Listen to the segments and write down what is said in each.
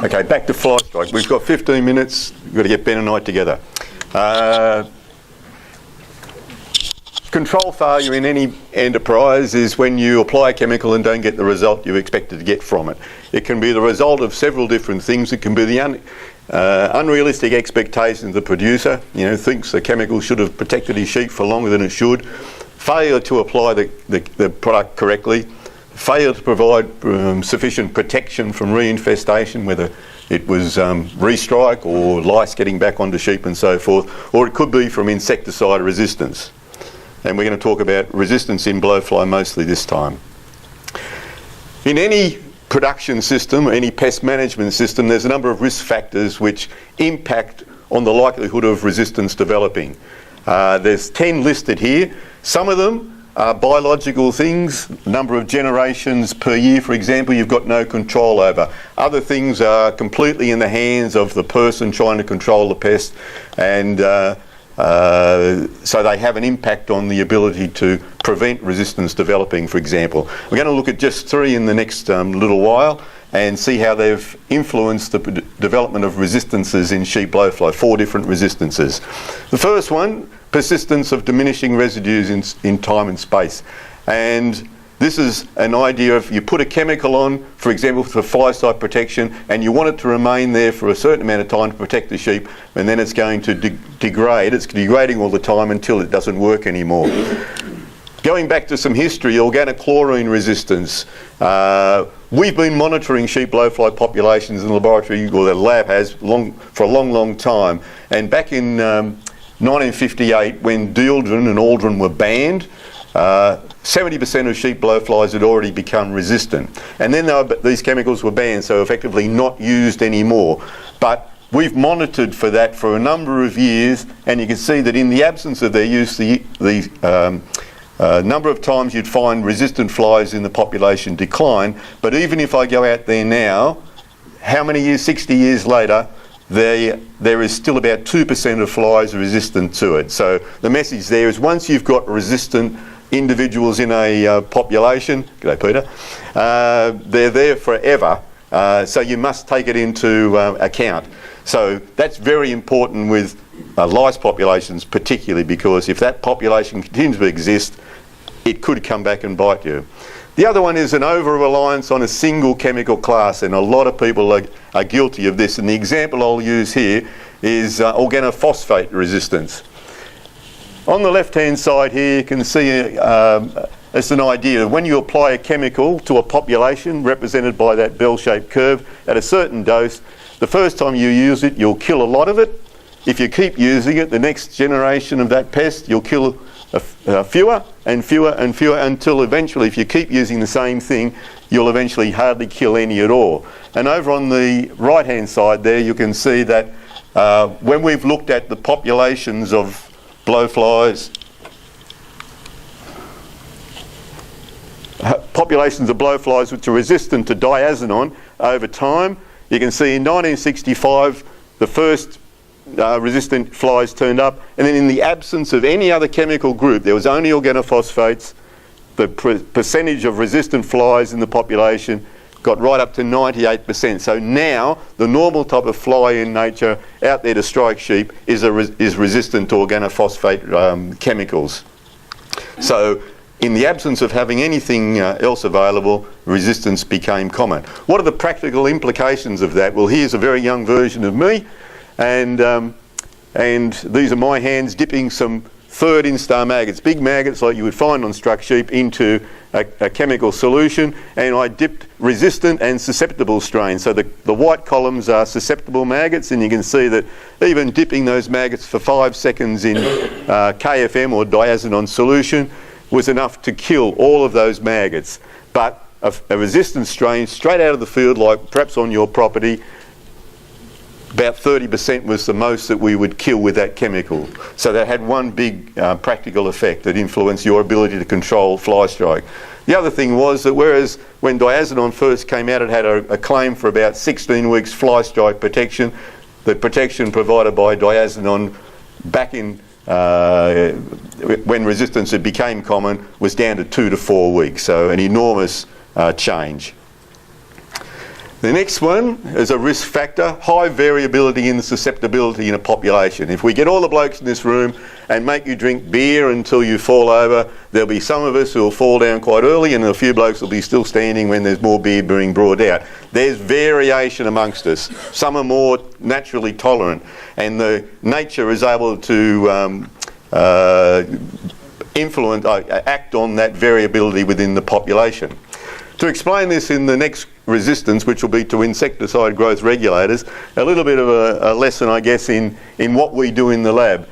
Okay, back to fly strike. We've got 15 minutes. We've got to get Ben and I together. Control failure in any enterprise is when you apply a chemical and don't get the result you expected to get from it. It can be the result of several different things. It can be the unrealistic expectations of the producer, thinks the chemical should have protected his sheep for longer than it should. Failure to apply the product correctly. Failure to provide sufficient protection from re-infestation, whether it was restrike or lice getting back onto sheep and so forth, or it could be from insecticide resistance. And we're going to talk about resistance in blowfly mostly this time. In any production system, any pest management system, there's a number of risk factors which impact on the likelihood of resistance developing. There's 10 listed here. Some of them are biological things, number of generations per year, for example, you've got no control over. Other things are completely in the hands of the person trying to control the pest, and so they have an impact on the ability to prevent resistance developing, for example. We're going to look at just 3 in the next little while and see how they've influenced the development of resistances in sheep blowfly, 4 different resistances. The first one, persistence of diminishing residues in time and space. And this is an idea of you put a chemical on, for example, for fly site protection, and you want it to remain there for a certain amount of time to protect the sheep, and then it's going to degrade. It's degrading all the time until it doesn't work anymore. Going back to some history, organochlorine resistance. We've been monitoring sheep blowfly populations in the laboratory, or the lab has, for a long, long time. And back in 1958, when dieldrin and aldrin were banned, 70% of sheep blowflies had already become resistant. And then these chemicals were banned, so effectively not used anymore. But we've monitored for that for a number of years, and you can see that in the absence of their use, the number of times you'd find resistant flies in the population decline. But even if I go out there now, how many years, 60 years later, there is still about 2% of flies resistant to it. So the message there is once you've got resistant individuals in a population, g'day Peter, they're there forever, so you must take it into account. So that's very important with lice populations particularly, because if that population continues to exist, it could come back and bite you. The other one is an over-reliance on a single chemical class, and a lot of people are guilty of this. And the example I'll use here is organophosphate resistance. On the left-hand side here, you can see it's an idea. When you apply a chemical to a population, represented by that bell-shaped curve, at a certain dose, the first time you use it, you'll kill a lot of it. If you keep using it, the next generation of that pest, you'll kill fewer and fewer and fewer, until eventually, if you keep using the same thing, you'll eventually hardly kill any at all. And over on the right-hand side there, you can see that when we've looked at the populations of blowflies, which are resistant to diazinon over time, you can see in 1965 the first resistant flies turned up, and then in the absence of any other chemical group, there was only organophosphates, the percentage of resistant flies in the population got right up to 98%. So now the normal type of fly in nature out there to strike sheep is resistant to organophosphate chemicals. So in the absence of having anything else available, resistance became common. What are the practical implications of that? Well, here's a very young version of me, and these are my hands dipping some third instar maggots, big maggots like you would find on struck sheep, into a chemical solution, and I dipped resistant and susceptible strains. So the white columns are susceptible maggots, and you can see that even dipping those maggots for 5 seconds in KFM or diazinon solution was enough to kill all of those maggots. But a resistant strain straight out of the field, like perhaps on your property, about 30% was the most that we would kill with that chemical. So that had one big practical effect that influenced your ability to control fly strike. The other thing was that whereas when diazinon first came out, it had a claim for about 16 weeks fly strike protection, the protection provided by diazinon back in when resistance had became common was down to 2 to 4 weeks. So an enormous change. The next one is a risk factor, high variability in the susceptibility in a population. If we get all the blokes in this room and make you drink beer until you fall over, there'll be some of us who will fall down quite early and a few blokes will be still standing when there's more beer being brought out. There's variation amongst us. Some are more naturally tolerant, and the nature is able to act on that variability within the population. To explain this in the next resistance, which will be to insecticide growth regulators, a little bit of a lesson, I guess, in what we do in the lab.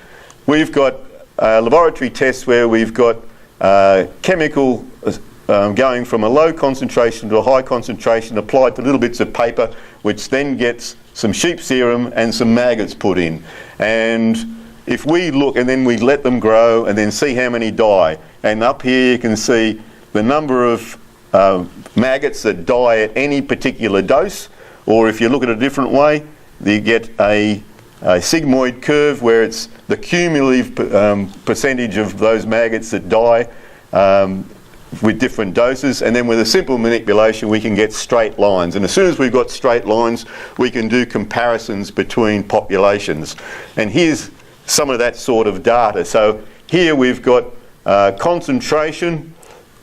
We've got laboratory tests where we've got chemical going from a low concentration to a high concentration applied to little bits of paper, which then gets some sheep serum and some maggots put in. And if we look, and then we let them grow and then see how many die. And up here you can see the number of maggots that die at any particular dose, or if you look at it a different way, you get a sigmoid curve where it's the cumulative percentage of those maggots that die with different doses, and then with a simple manipulation we can get straight lines. And as soon as we've got straight lines, we can do comparisons between populations. And here's some of that sort of data. So here we've got concentration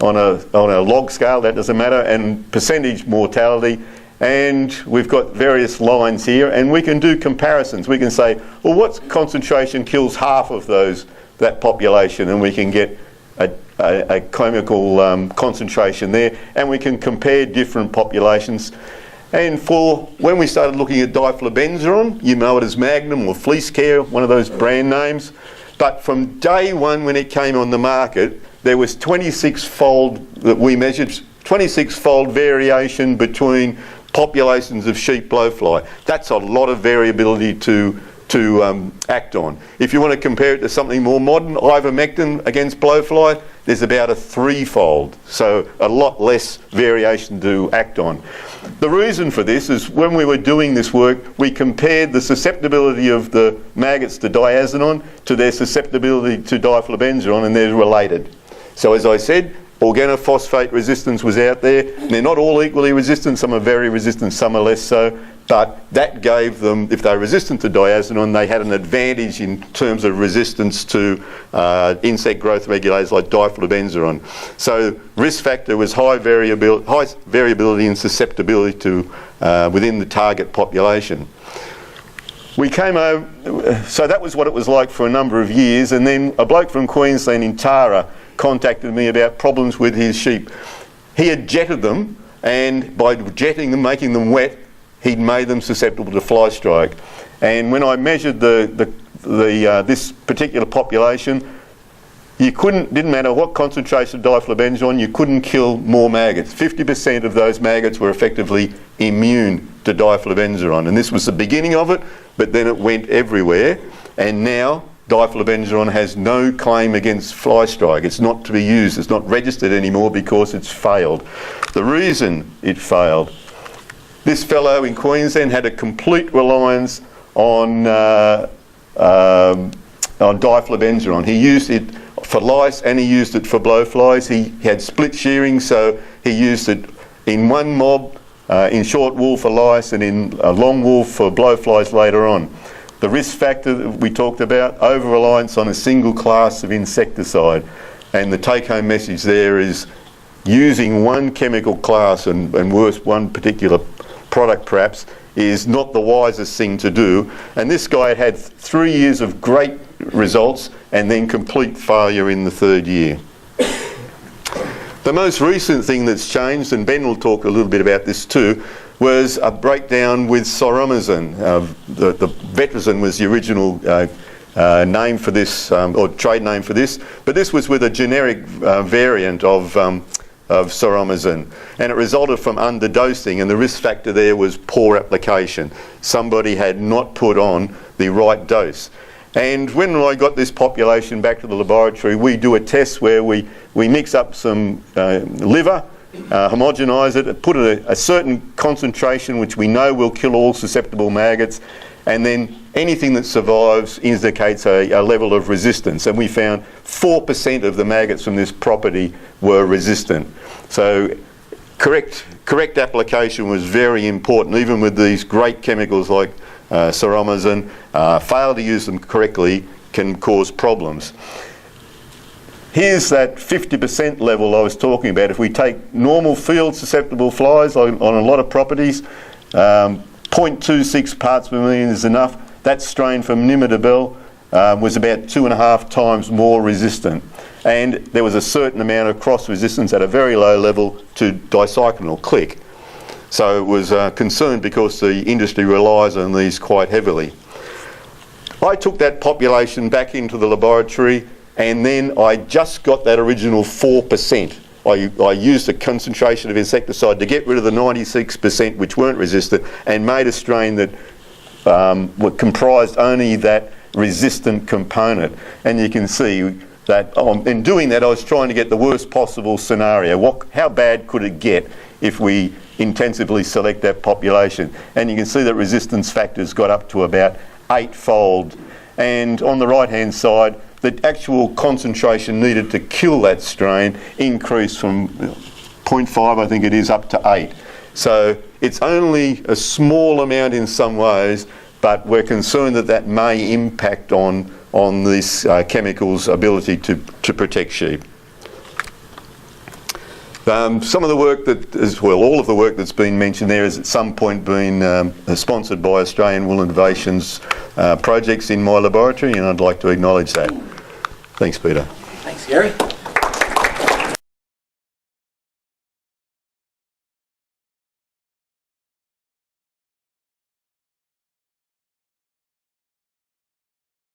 on a log scale, that doesn't matter, and percentage mortality, and we've got various lines here, and we can do comparisons. We can say, well, what concentration kills half of that population, and we can get a chemical concentration there, and we can compare different populations. And for when we started looking at diflubenzuron, you know it as Magnum or Fleece Care, one of those brand names, but from day one when it came on the market, there was 26-fold that we measured, 26-fold variation between populations of sheep blowfly. That's a lot of variability to act on. If you want to compare it to something more modern, ivermectin against blowfly, there's about a 3-fold, so a lot less variation to act on. The reason for this is when we were doing this work, we compared the susceptibility of the maggots to diazinon to their susceptibility to diflubenzuron, and they're related. So as I said, organophosphate resistance was out there. They're not all equally resistant. Some are very resistant, some are less so. But that gave them, if they're resistant to diazinon, they had an advantage in terms of resistance to insect growth regulators like diflubenzuron. So risk factor was high variability and susceptibility to within the target population. We came over, so that was what it was like for a number of years, and then a bloke from Queensland in Tara contacted me about problems with his sheep. He had jetted them, and by jetting them, making them wet, he'd made them susceptible to fly strike. And when I measured this particular population, didn't matter what concentration of diflubenzuron, you couldn't kill more maggots. 50% of those maggots were effectively immune to diflubenzuron, and this was the beginning of it, but then it went everywhere, and now diflubenzuron has no claim against fly strike. It's not to be used, it's not registered anymore because it's failed. The reason it failed, this fellow in Queensland had a complete reliance on diflubenzuron. He used it for lice and he used it for blowflies. He had split shearing, so he used it in one mob, in short wool for lice and in long wool for blowflies later on. The risk factor that we talked about, over-reliance on a single class of insecticide. And the take-home message there is using one chemical class and worse, one particular product perhaps, is not the wisest thing to do. And this guy had 3 years of great results and then complete failure in the 3rd year. The most recent thing that's changed, and Ben will talk a little bit about this too, was a breakdown with Sorrowmine. The Vetrazin was the original name for this, or trade name for this, but this was with a generic variant of Sorrowmine, and it resulted from underdosing, and the risk factor there was poor application. Somebody had not put on the right dose. And when I got this population back to the laboratory, we do a test where we mix up some liver, homogenise it, put a certain concentration which we know will kill all susceptible maggots, and then anything that survives indicates a level of resistance. And we found 4% of the maggots from this property were resistant. So correct application was very important, even with these great chemicals like Sorrowmine. Fail to use them correctly can cause problems. Here's that 50% level I was talking about. If we take normal field susceptible flies on a lot of properties, 0.26 parts per million is enough. That strain from Nimidabel was about 2.5 times more resistant. And there was a certain amount of cross resistance at a very low level to dicyclonal click. So it was concerned because the industry relies on these quite heavily. I took that population back into the laboratory, and then I just got that original 4%. I used the concentration of insecticide to get rid of the 96% which weren't resistant, and made a strain that comprised only that resistant component. And you can see that in doing that I was trying to get the worst possible scenario. How bad could it get if we intensively select that population? And you can see that resistance factors got up to about 8-fold. And on the right hand side, the actual concentration needed to kill that strain increased from 0.5, I think it is, up to 8. So it's only a small amount in some ways, but we're concerned that that may impact on this chemical's ability to protect sheep. Some of the work all of the work that's been mentioned there has at some point been sponsored by Australian Wool Innovations projects in my laboratory, and I'd like to acknowledge that. Thanks, Peter. Thanks, Gary.